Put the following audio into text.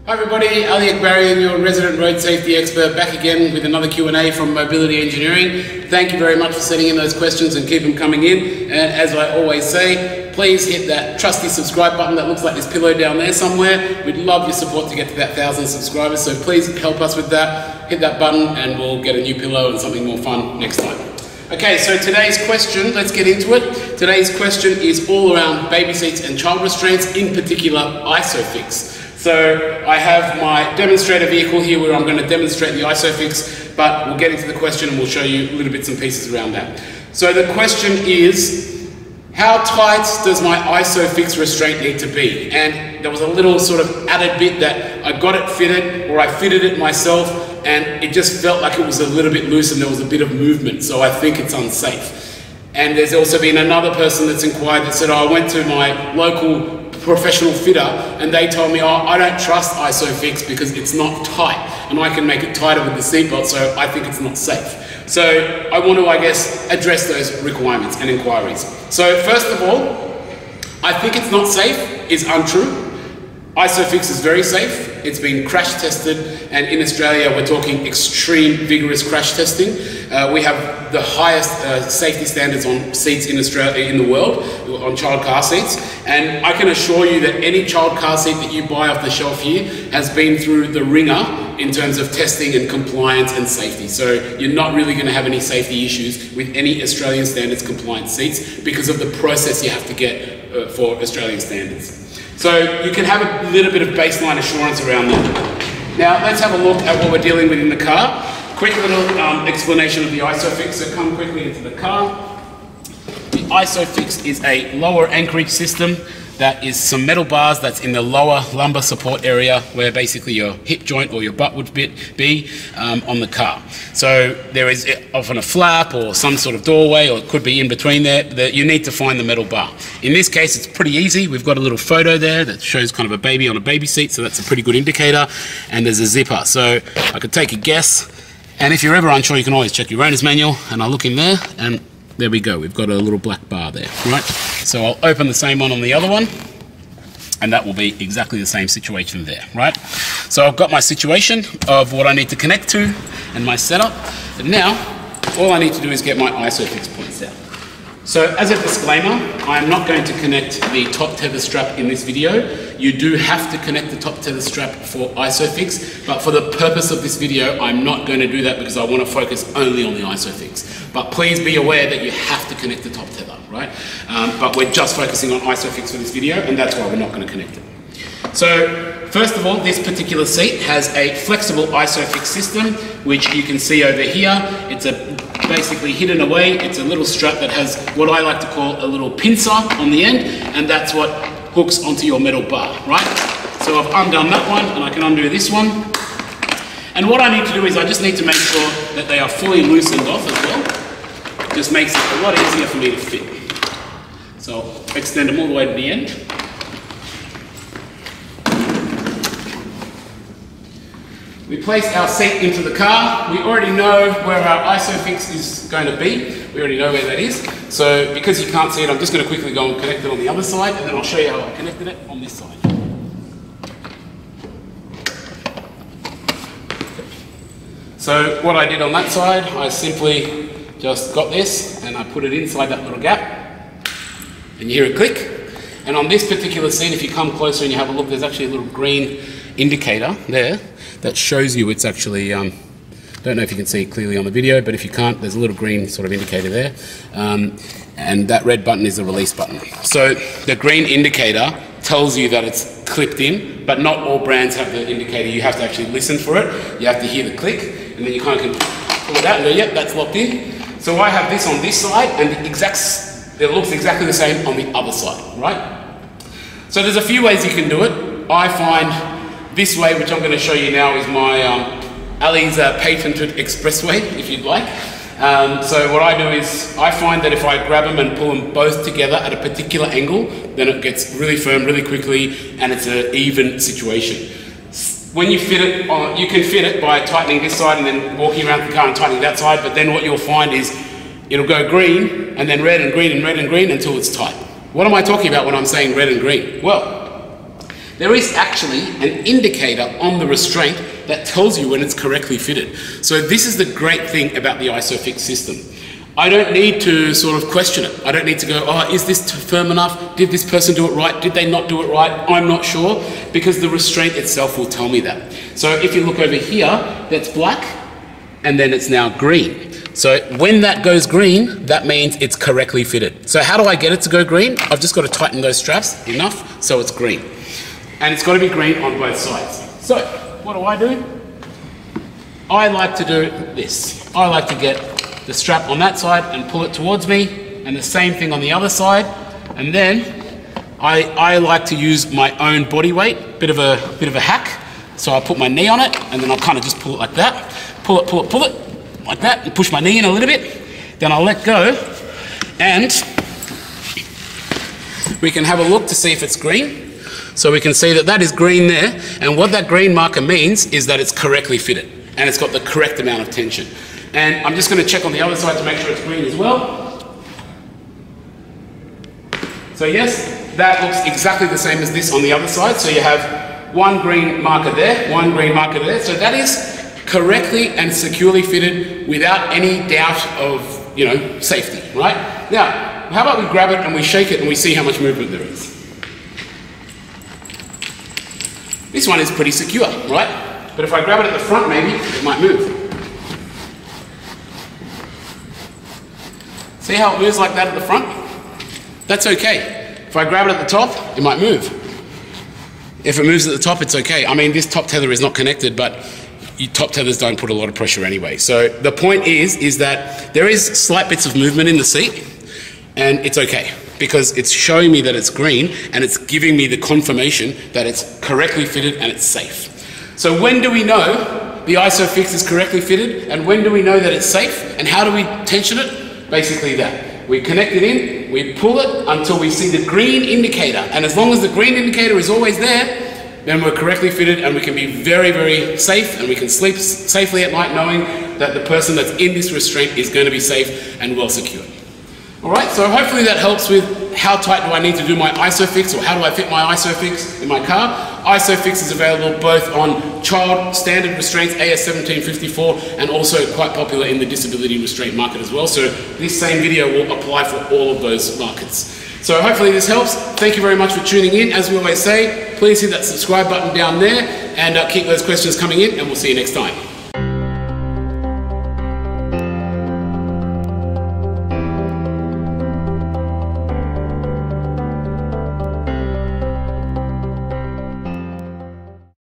Hi everybody, Ali Akbarian, your resident road safety expert, back again with another Q&A from Mobility Engineering. Thank you very much for sending in those questions and keep them coming in. And as I always say, please hit that trusty subscribe button that looks like this pillow down there somewhere. We'd love your support to get to that 1,000 subscribers, so please help us with that. Hit that button and we'll get a new pillow and something more fun next time. Okay, so today's question, let's get into it. Today's question is all around baby seats and child restraints, in particular ISOFIX. So I have my demonstrator vehicle here where I'm going to demonstrate the ISOFIX, but we'll get into the question and we'll show you little bits and pieces around that. So the question is, how tight does my ISOFIX restraint need to be? And there was a little sort of added bit that I got it fitted, or I fitted it myself, and it just felt like it was a little bit loose and there was a bit of movement, so I think it's unsafe. And there's also been another person that's inquired that said, oh, I went to my local professional fitter and they told me, oh, I don't trust ISOFIX because it's not tight and I can make it tighter with the seatbelt, so I think it's not safe. So I want to, I guess, address those requirements and inquiries. So first of all, I think it's not safe is untrue. ISOFIX is very safe. It's been crash tested, and in Australia we're talking extreme vigorous crash testing. We have the highest safety standards on seats in Australia, in the world, on child car seats, and I can assure you that any child car seat that you buy off the shelf here has been through the ringer in terms of testing and compliance and safety. So you're not really going to have any safety issues with any Australian standards compliant seats because of the process you have to get for Australian standards. So you can have a little bit of baseline assurance around that. Now let's have a look at what we're dealing with in the car. Quick little explanation of the ISOFIX. So come quickly into the car. The ISOFIX is a lower anchorage system. That is some metal bars that's in the lower lumbar support area where basically your hip joint or your butt would be on the car. So there is often a flap or some sort of doorway, or it could be in between there, that you need to find the metal bar. In this case, it's pretty easy. We've got a little photo there that shows kind of a baby on a baby seat, so that's a pretty good indicator. And there's a zipper. So I could take a guess. And if you're ever unsure, you can always check your owner's manual, and I'll look in there, and there we go. We've got a little black bar there, right? So I'll open the same one on the other one, and that will be exactly the same situation there, right? So I've got my situation of what I need to connect to and my setup, and now all I need to do is get my ISOFIX points out. So as a disclaimer, I am not going to connect the top tether strap in this video. You do have to connect the top tether strap for ISOFIX, but for the purpose of this video, I'm not going to do that because I want to focus only on the ISOFIX. But please be aware that you have to connect the top tether, right? But we're just focusing on ISOFIX for this video, and that's why we're not going to connect it. So first of all, this particular seat has a flexible ISOFIX system, which you can see over here. It's basically hidden away. It's a little strap that has what I like to call a little pincer on the end, and that's what hooks onto your metal bar, right? So I've undone that one, and I can undo this one. And what I need to do is I just need to make sure that they are fully loosened off as well. It just makes it a lot easier for me to fit. So I'll extend them all the way to the end. We place our seat into the car. We already know where our ISOFIX is going to be. We already know where that is. So because you can't see it, I'm just going to quickly go and connect it on the other side, and then I'll show you how I connected it on this side. So what I did on that side, I simply just got this and I put it inside that little gap, and you hear it click. And on this particular seat, if you come closer and you have a look, there's actually a little green indicator there that shows you it's actually, don't know if you can see it clearly on the video, but if you can't, there's a little green sort of indicator there. And that red button is the release button. So the green indicator tells you that it's clipped in, but not all brands have the indicator. You have to actually listen for it. You have to hear the click, and then you kind of can pull it out and go, yep, that's locked in. So I have this on this side, and it looks exactly the same on the other side, right? So there's a few ways you can do it. I find this way, which I'm going to show you now, is my Ali's patented expressway, if you'd like. So what I do is, I find that if I grab them and pull them both together at a particular angle, then it gets really firm really quickly, and it's an even situation. When you fit it, you can fit it by tightening this side and then walking around the car and tightening that side, but then what you'll find is it'll go green, and then red and green and red and green until it's tight. What am I talking about when I'm saying red and green? Well, there is actually an indicator on the restraint that tells you when it's correctly fitted. So this is the great thing about the ISOFIX system. I don't need to sort of question it. I don't need to go, oh, is this firm enough? Did this person do it right? Did they not do it right? I'm not sure, because the restraint itself will tell me that. So if you look over here, that's black, and then it's now green. So when that goes green, that means it's correctly fitted. So how do I get it to go green? I've just got to tighten those straps enough so it's green. And it's got to be green on both sides. So what do? I like to do this. I like to get the strap on that side and pull it towards me, and the same thing on the other side. And then I like to use my own body weight, bit of a hack. So I put my knee on it, and then I'll kind of just pull it like that. Pull it, like that, and push my knee in a little bit. Then I'll let go, and we can have a look to see if it's green. So we can see that that is green there, and what that green marker means is that it's correctly fitted, and it's got the correct amount of tension. And I'm just going to check on the other side to make sure it's green as well. So yes, that looks exactly the same as this on the other side. So you have one green marker there, one green marker there. So that is correctly and securely fitted without any doubt of, safety, right? Now, how about we grab it and we shake it and we see how much movement there is. This one is pretty secure, right? But if I grab it at the front, maybe it might move. See how it moves like that at the front? That's okay. If I grab it at the top, it might move. If it moves at the top, it's okay. I mean, this top tether is not connected, but top tethers don't put a lot of pressure anyway. So the point is that there is slight bits of movement in the seat, and it's okay, because it's showing me that it's green, and it's giving me the confirmation that it's correctly fitted and it's safe. So when do we know the ISOFIX is correctly fitted, and when do we know that it's safe, and how do we tension it? Basically that. We connect it in, we pull it until we see the green indicator, and as long as the green indicator is always there, then we're correctly fitted, and we can be very, very safe, and we can sleep safely at night knowing that the person that's in this restraint is going to be safe and well secured. Alright, so hopefully that helps with how tight do I need to do my ISOFIX, or how do I fit my ISOFIX in my car. ISOFIX is available both on child standard restraints, AS1754, and also quite popular in the disability restraint market as well. So this same video will apply for all of those markets. So hopefully this helps. Thank you very much for tuning in. As we always say, please hit that subscribe button down there, and keep those questions coming in, and we'll see you next time.